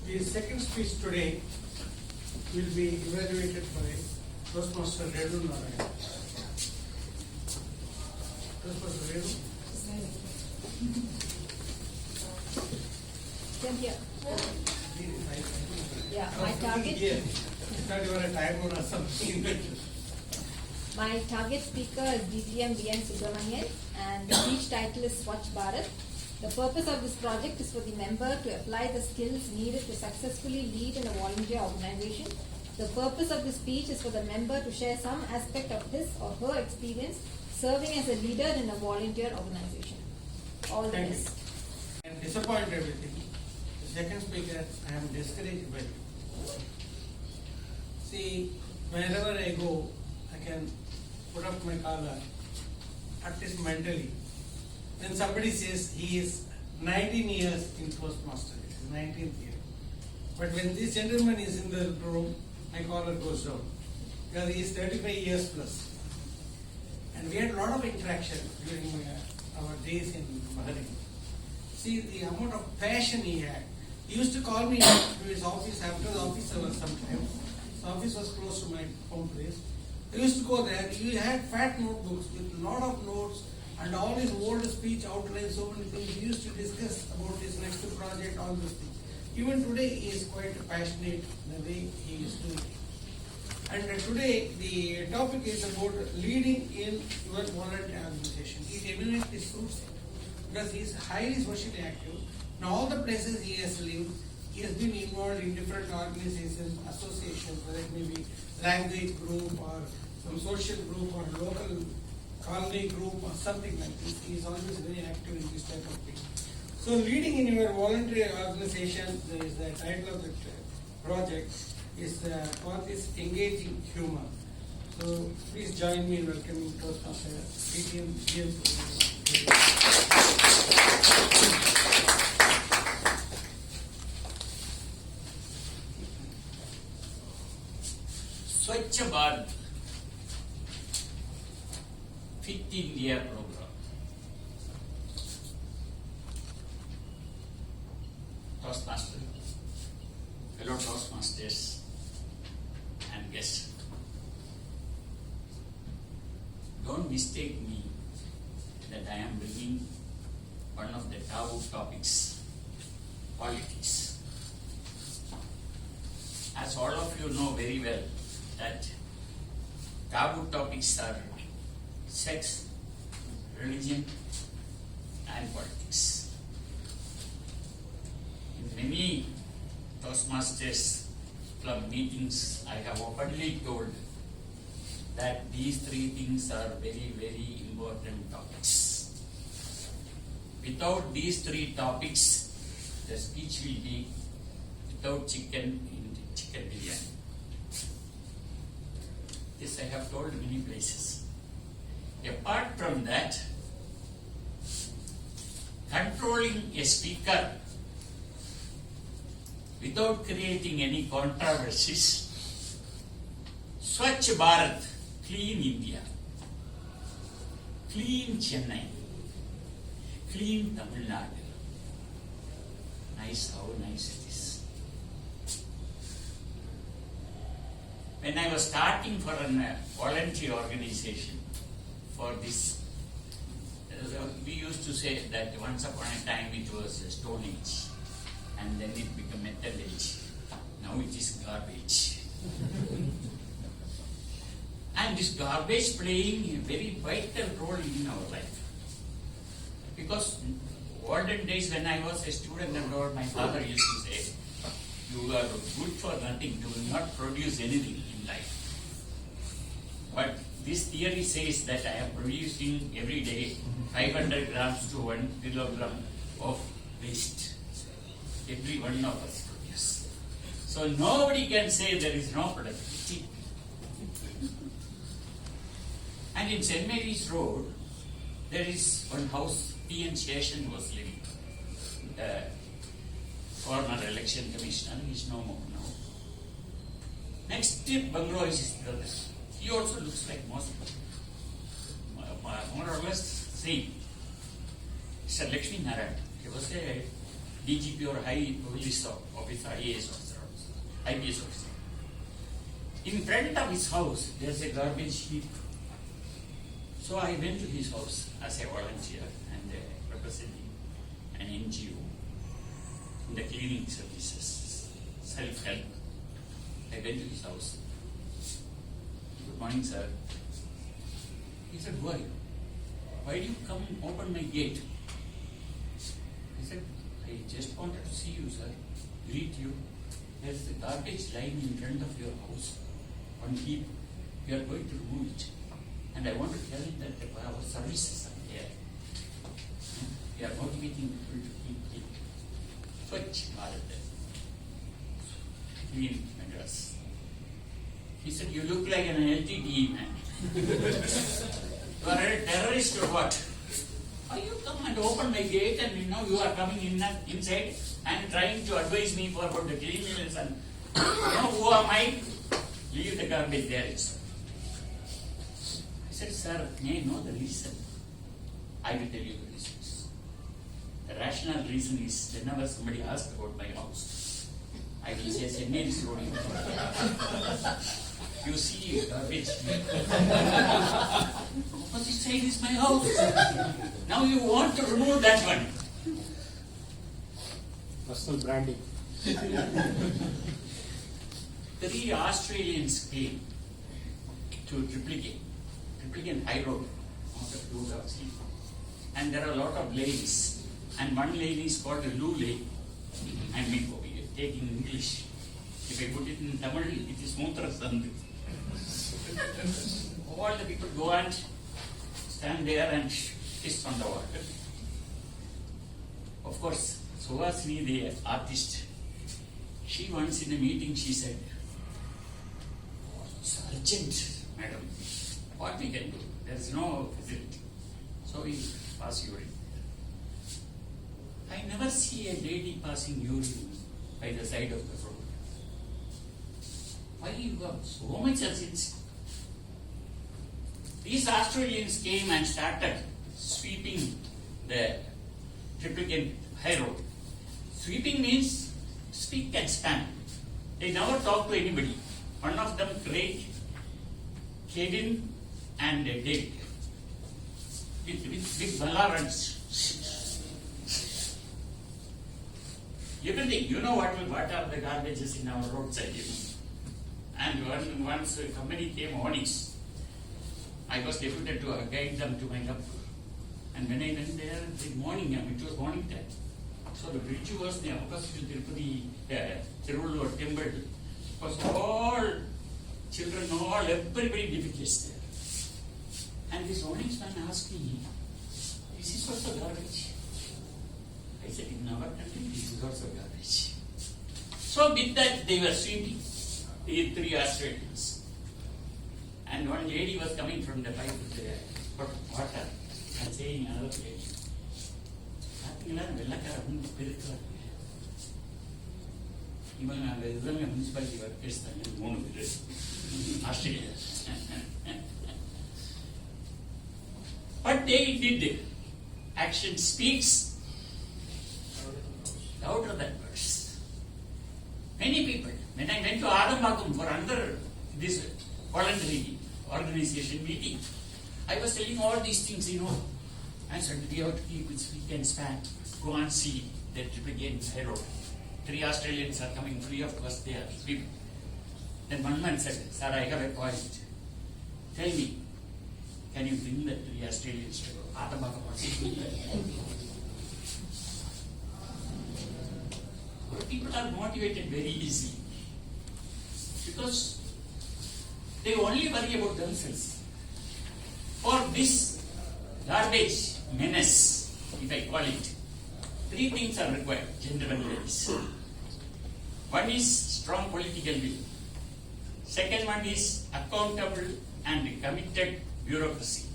The second speech today will be evaluated by Toastmaster Redu Narayan. Toastmaster Redu. Come here. Yeah, my target. I thought you were a timer or something. My target speaker is DGM BN Subramanian, and the speech title is Swachh Bharat. The purpose of this project is for the member to apply the skills needed to successfully lead in a volunteer organization. The purpose of the speech is for the member to share some aspect of his or her experience serving as a leader in a volunteer organization. All the best. I am disappointed with him. The second speaker, I am discouraged by him. See, wherever I go, I can put up my collar, at least mentally. When somebody says he is 19 years in Toastmasters, it is 19th year. But when this gentleman is in the room, my collar goes down. Because he is 35 years plus. And we had a lot of interaction during our days in Bahrain. See the amount of passion he had. He used to call me to his office after the office hours sometimes. His office was close to my home place. I used to go there. He had fat notebooks with a lot of notes and all his old speech outlines, so many things. He used to discuss about his next project, all those things. Even today he is quite passionate the way he is doing it. And today the topic is about leading in your volunteer organization. It eminently suits him because he is highly socially active. In all the places he has lived, he has been involved in different organizations, associations, whether it may be language group or some social group or local colony group or something like this. He is always very active in this type of thing. So leading in your voluntary organization, there is the title of the project is called is Engaging Humor. So please join me in welcoming Toastmaster PTM James. Swachh Bharat Fit India program. Toastmaster, fellow Toastmasters and guests, don't mistake me that I am bringing one of the taboo topics, politics. As all of you know very well, that taboo topics are sex, religion, and politics. In many Toastmasters club meetings, I have openly told that these three things are very, very important topics. Without these three topics, the speech will be without chicken in chicken biryani. This I have told many places. Apart from that, controlling a speaker without creating any controversies, Swachh Bharat, clean India, clean Chennai, clean Tamil Nadu. Nice, how nice it is. When I was starting for a voluntary organization for this, we used to say that once upon a time it was a Stone Age and then it became Metal Age. Now it is garbage. And this garbage playing a very vital role in our life. Because olden days when I was a student and all, my father used to say, you are good for nothing, you will not produce anything in life. But this theory says that I am producing every day 500 grams to 1 kilogram of waste. Every one of us produce. So nobody can say there is no productivity. And in St. Mary's Road, there is one house P.N. Station was living. The former election commissioner is no more now. Next bungalow is his brother. He also looks like most more or less same. Mr. Lakshmi Narayan. He was a DGP or high police officer, IAS officer, IPS officer. In front of his house, there's a garbage heap. So I went to his house as a volunteer and representing an NGO in the cleaning services, self-help. I went to his house. Good morning, sir. He said, who are you? Why do you come open my gate? I said, I just wanted to see you, sir. Greet you. There's a garbage lying in front of your house. One heap. We are going to remove it. And I want to tell you that our services are there. We are motivating people to keep clean. Swachh Bharat. Clean Madras. He said, you look like an LTTE man. You are a terrorist or what? Why you come and open my gate and now you are coming inside and trying to advise me for about the cleanliness and who am I? Leave the garbage there itself. I said, sir, may I know the reason? I will tell you the reasons. The rational reason is whenever somebody asks about my house, I will say, Chennai is road. You see garbage. Opposite side is my house. Now you want to remove that one. Personal branding. 3 Australians came to Triplicane High Road. And there are a lot of ladies. And one lady is called Lule. I mean, taking English. If I put it in Tamil, it is Mutra Sandhu. All the people go and stand there and piss on the water. Of course, Suhasini, the artist, she once in a meeting, she said, it's urgent, madam. What we can do? There is no facility. So we pass urine. I never see a lady passing urine by the side of the road. Why you have so much urgency? These Australians came and started sweeping the Triplicane High Road. Sweeping means speak and span. They never talk to anybody. One of them, Craig, Kevin, and David. With big balarans. Everything. You know what are the garbages in our roadside. And once a company came Onyx, I was deputed to guide them to my cup. And when I went there in morning, it was morning time. So the bridge was the opposite to Tirupati Tiruvallur temple. It was all children, everybody defecates there. And this Onyx man asked me, this is also garbage. I said, in our country, this is also garbage. So with that, they were sweeping. The 3 Australians. And one lady was coming from the pipe with the water and saying another lady, municipality workers Australia. But they did. Action speaks louder than words. Many people, when I went to Adambagam for another this voluntary organization meeting, I was telling all these things, I said, we have to keep it speak and span. Go and see the Triplicane High Road. 3 Australians are coming free of cost, they are sweeping. Then one man said, sir, I have a point. Tell me, can you bring the 3 Australians to Adambagam? People are motivated very easily because they only worry about themselves. For this garbage menace, if I call it, 3 things are required, gentlemen ladies. One is strong political will. Second one is accountable and committed bureaucracy.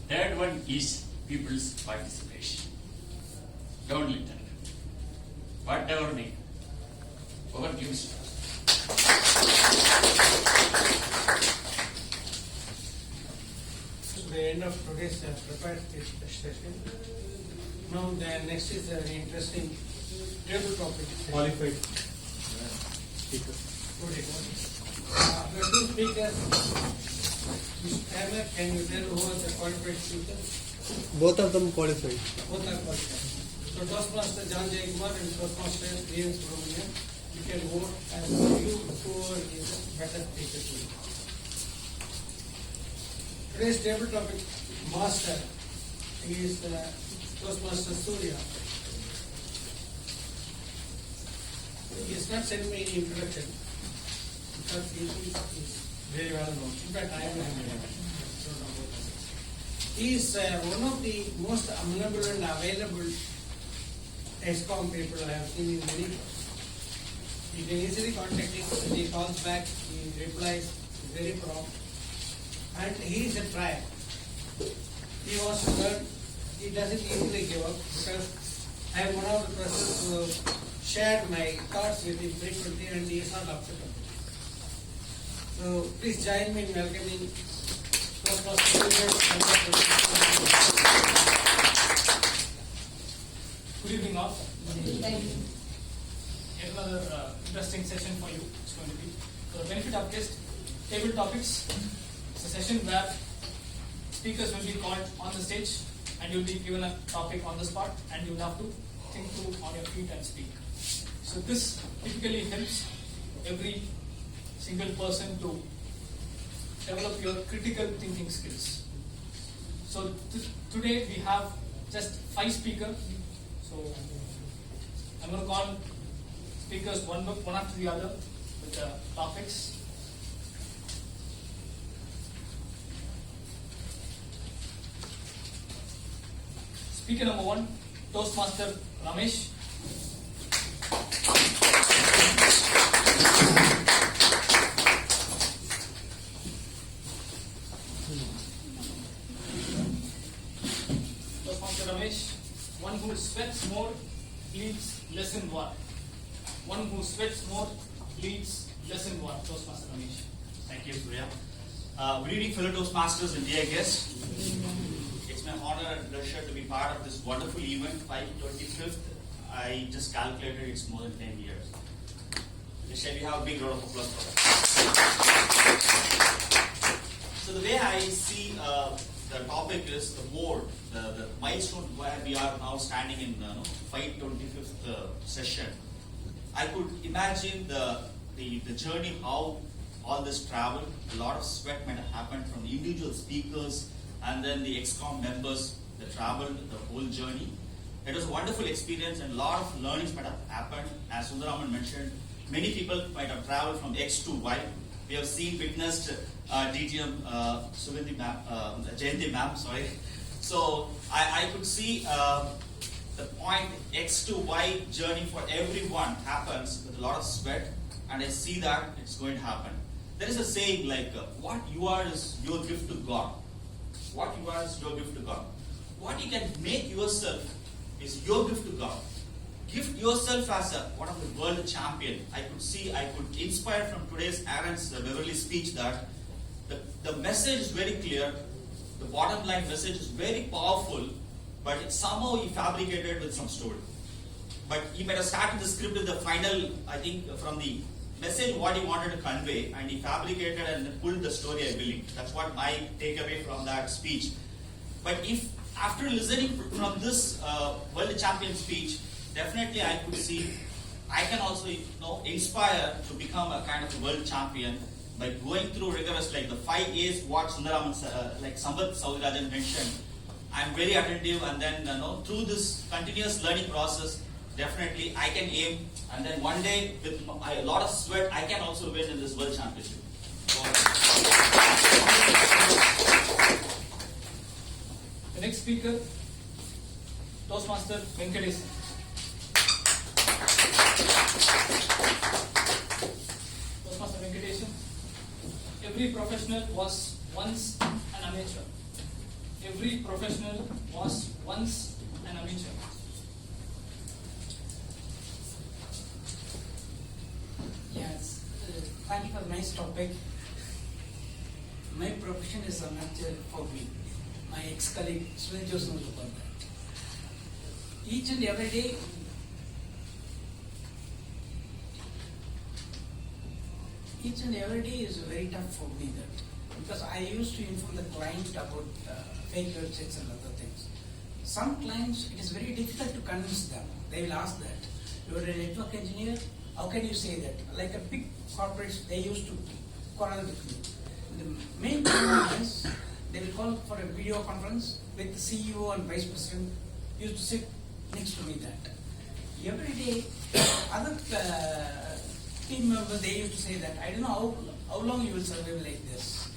Third one is people's participation. Don't let them. Whatever may. Over to you, sir. The end of today's prepared session. Now the next is an interesting Table topic. Qualified speaker. Good. We have two speakers. Mr. Taylor, can you tell who was the qualified speaker? Both of them qualified. Both are qualified. So Toastmaster John J. Kumar and Toastmaster V.M. Subramanian, you can vote as you whoever is a better speaker to you. Today's table topic master is Toastmaster Surya. He has not sent me any introduction because he is very well known. In fact, I am a He is one of the most amenable and available ESCOM people I have seen in many. You can easily contact him, and he calls back, he replies, he is very prompt. And he is a trier. He wants to learn, he doesn't easily give up because I am one of the persons who have shared my thoughts with him frequently and he is not upset about it. So please join me in welcoming Toastmaster Good evening all. Thank you. Yet another interesting session for you. It's going to be for the benefit of guests. Table topics. It's a session where speakers will be called on the stage and you'll be given a topic on the spot and you'll have to think through on your feet and speak. So this typically helps every single person to develop your critical thinking skills. So today we have just 5 speakers. So I'm going to call speakers one after the other with the topics. Speaker number 1, Toastmaster Ramesh. Toastmaster Ramesh, one who sweats more leads less in one. One who sweats more leads less in one. Toastmaster Ramesh. Thank you, Surya. Good evening, fellow Toastmasters and dear guests. It's my honor and pleasure to be part of this wonderful event, 525th. I just calculated it's more than 10 years. Shall we have a big round of applause for that? So the way I see the topic is the board, the milestone where we are now standing in the 525th session. I could imagine the journey, how all this travel, a lot of sweat might have happened from the individual speakers and then the EXCOM members that traveled the whole journey. It was a wonderful experience and a lot of learnings might have happened. As Sundaraman mentioned, many people might have traveled from X to Y. We have witnessed DTM Sugandhi ma'am, Jayanti ma'am, sorry. So I could see the point X to Y journey for everyone happens with a lot of sweat, and I see that it's going to happen. There is a saying like, what you are is your gift to God. What you are is your gift to God. What you can make yourself is your gift to God. Gift yourself as one of the world champion. I could inspire from today's Aaron's Beverly speech that the message is very clear. The bottom line message is very powerful, but it's somehow he fabricated with some story. But he might have started the script in the final, I think, from the message what he wanted to convey, and he fabricated and pulled the story, I believe. That's what my takeaway from that speech. But if after listening from this world champion speech, definitely I could see I can also inspire to become a kind of a world champion by going through rigorous like the 5 A's what Sundaraman like Sambat Saudirajan mentioned. I'm very attentive, and then through this continuous learning process, definitely I can aim, and then one day with a lot of sweat I can also win in this world championship. The next speaker, Toastmaster Venkatesh. Toastmaster Venkatesh. Every professional was once an amateur. Every professional was once an amateur. Yes, thank you for the nice topic. My profession is amateur for me. My ex-colleague Sunil knows about that. Each and every day each and every day is very tough for me that because I used to inform the client about fake websites and other things. Some clients, it is very difficult to convince them. They will ask that. You are a network engineer, how can you say that? Like a big corporates, they used to quarrel with me. The main problem is they will call for a video conference with the CEO and vice president used to sit next to me that. Every day, other team members, they used to say that, I don't know how long you will survive like this.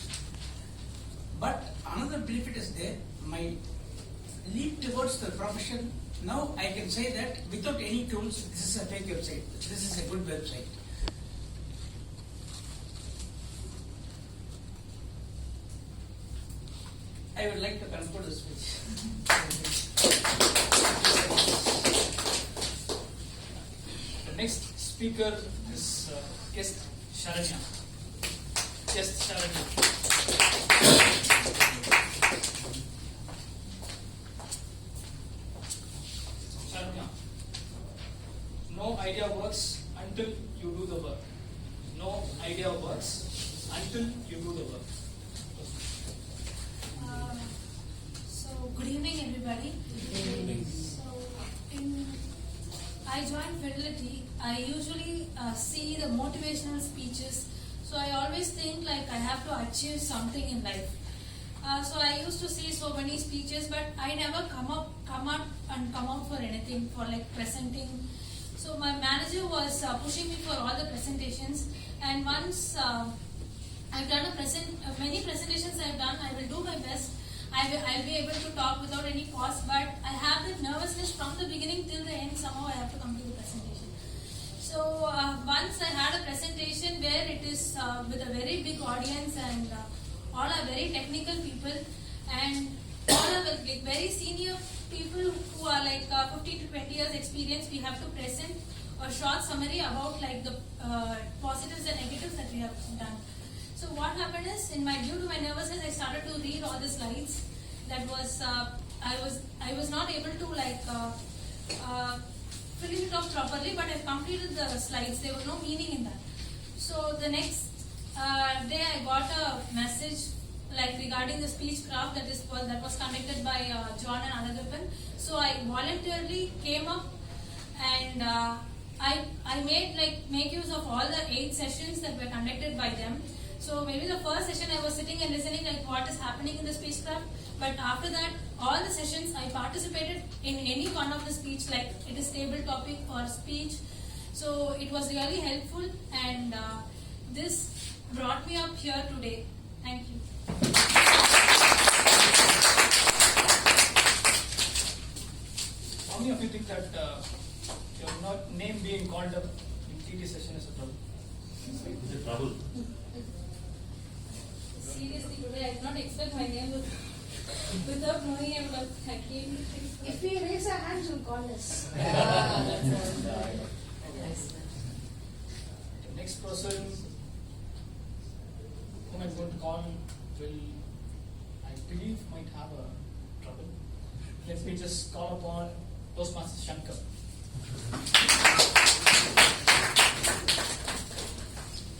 But another benefit is there, my leap towards the profession, now I can say that without any tools, this is a fake website, this is a good website. I would like to conclude this speech. The next speaker is guest Sharanya. Guest Sharanya. Sharanya. No idea works until you do the work. No idea works until you do the work. So, good evening, everybody. So, I joined Fidelity. I usually see the motivational speeches. So, I always think like I have to achieve something in life. So, I used to see so many speeches, but I never come out for anything, for like presenting. So, my manager was pushing me for all the presentations, and once I've done many presentations I've done, I will do my best. I'll be able to talk without any pause, but I have that nervousness from the beginning till the end. Somehow I have to complete the presentation. So once I had a presentation where it is with a very big audience and all are very technical people and all are like very senior people who are like 15 to 20 years experience. We have to present a short summary about like the positives and negatives that we have done. So what happened is, due to my nervousness, I started to read all the slides. That was I was not able to like finish it off properly, but I completed the slides. There was no meaning in that. So the next day, I got a message like regarding the speech craft that was conducted by John and Anagapan. So I voluntarily came up and I make use of all the 8 sessions that were conducted by them. So maybe the first session I was sitting and listening like what is happening in the speechcraft, but after that all the sessions I participated in any one of the speech, like it is table topic or speech. So it was really helpful and this brought me up here today. Thank you. How many of you think that your name being called up in TT session is a trouble? Is it trouble? Seriously, today I did not expect my name without knowing him, but I came. If we raise our hands, you'll call us. The next person whom I'm going to call will, I believe, might have a trouble. Let me just call upon Toastmasters Shankar.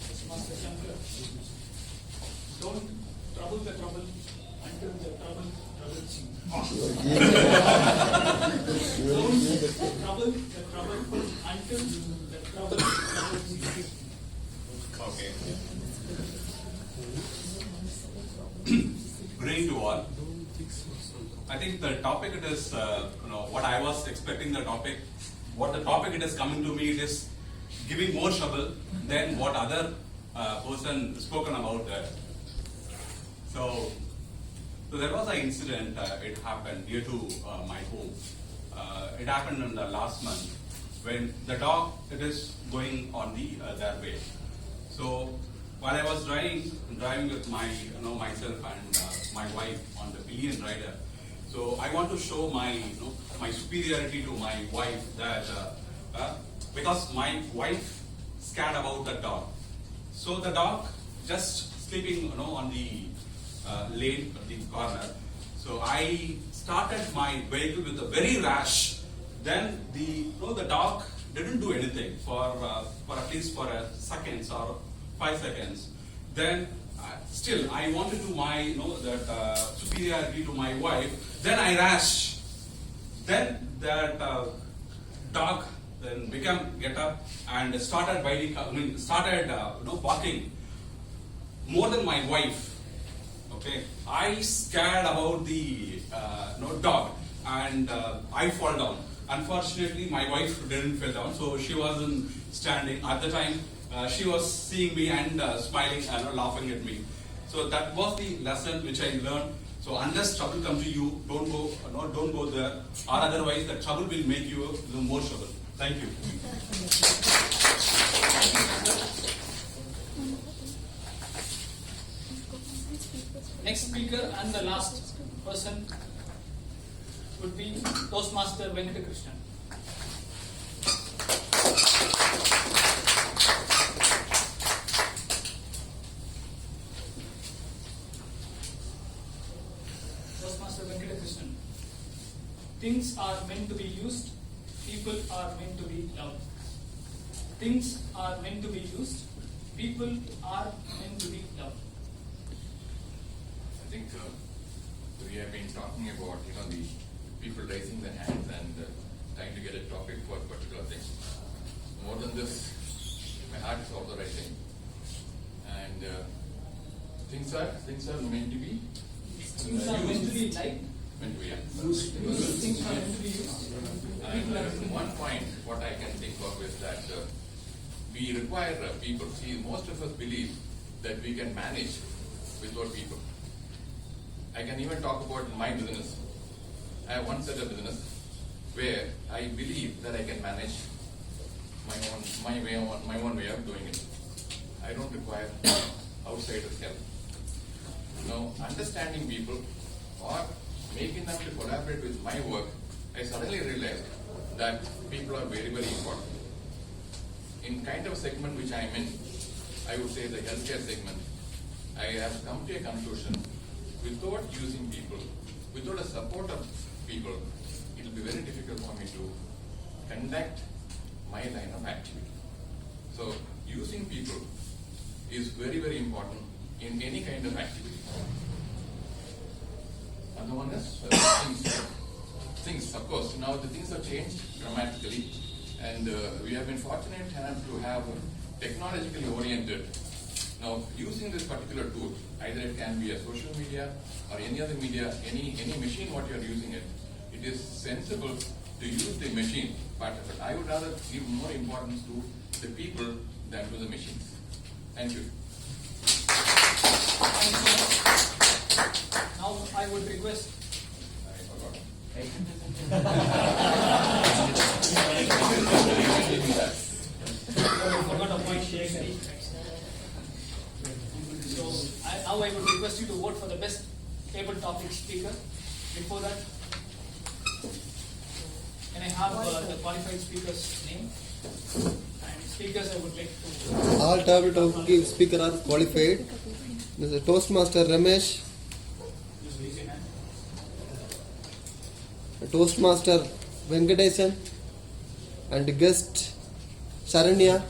Toastmaster Shankar. Don't trouble the trouble until the trouble troubles you. Don't trouble the trouble until the trouble troubles you. Okay. Good evening to all. I think the topic it is, what I was expecting the topic, what the topic it is coming to me, it is giving more trouble than what other person spoken about. So there was an incident, it happened near to my home. It happened in the last month when the dog, it is going on their way. So while I was driving with myself and my wife on the pillion rider, so I want to show my superiority to my wife that because my wife scared about the dog. So the dog just sleeping on the lane, the corner. So I started my vehicle with a very rash. Then the dog didn't do anything for at least for a seconds or 5 seconds. Then still I want to do my that superiority to my wife. Then I rash. Then that dog then get up and started biting. Started barking more than my wife. Okay, I scared about the dog and I fall down. Unfortunately, my wife didn't fall down, so she wasn't standing at the time. She was seeing me and smiling and laughing at me. So that was the lesson which I learned. So unless trouble comes to you, don't go there, or otherwise the trouble will make you more trouble. Thank you. Next speaker and the last person would be Toastmaster Venkatakrishnan. Toastmaster Venkatakrishnan. Things are meant to be used, people are meant to be loved. Things are meant to be used, people are meant to be loved. I think we have been talking about the people raising their hands and trying to get a topic for a particular thing. More than this, my heart is also rising, and things are meant to be Things are meant to be liked. meant to be Things are meant to be used. And one point, what I can think of is that we require people. See, most of us believe that we can manage without people. I can even talk about my business. I have one set of business where I believe that I can manage my own way of doing it. I don't require outsiders' help. Now, understanding people or making them to collaborate with my work, I suddenly realized that people are very, very important. In kind of segment which I am in, I would say the healthcare segment, I have come to a conclusion: without using people, without the support of people, it will be very difficult for me to conduct my line of activity. So, using people is very, very important in any kind of activity. Another one is things, of course. Now the things have changed dramatically, and we have been fortunate enough to have technologically oriented. Now, using this particular tool, either it can be a social media or any other media, any machine what you are using it, it is sensible to use the machine part of it. I would rather give more importance to the people than to the machines. Thank you. Now I would request I forgot. I forgot a point. So now I would request you to vote for the best table topic speaker. Before that, can I have the qualified speaker's name? And speakers I would like to... All table topic speaker are qualified. Mr. Toastmaster Ramesh, Just raise your hand. Toastmaster Venkatesan, and guest Sharanya.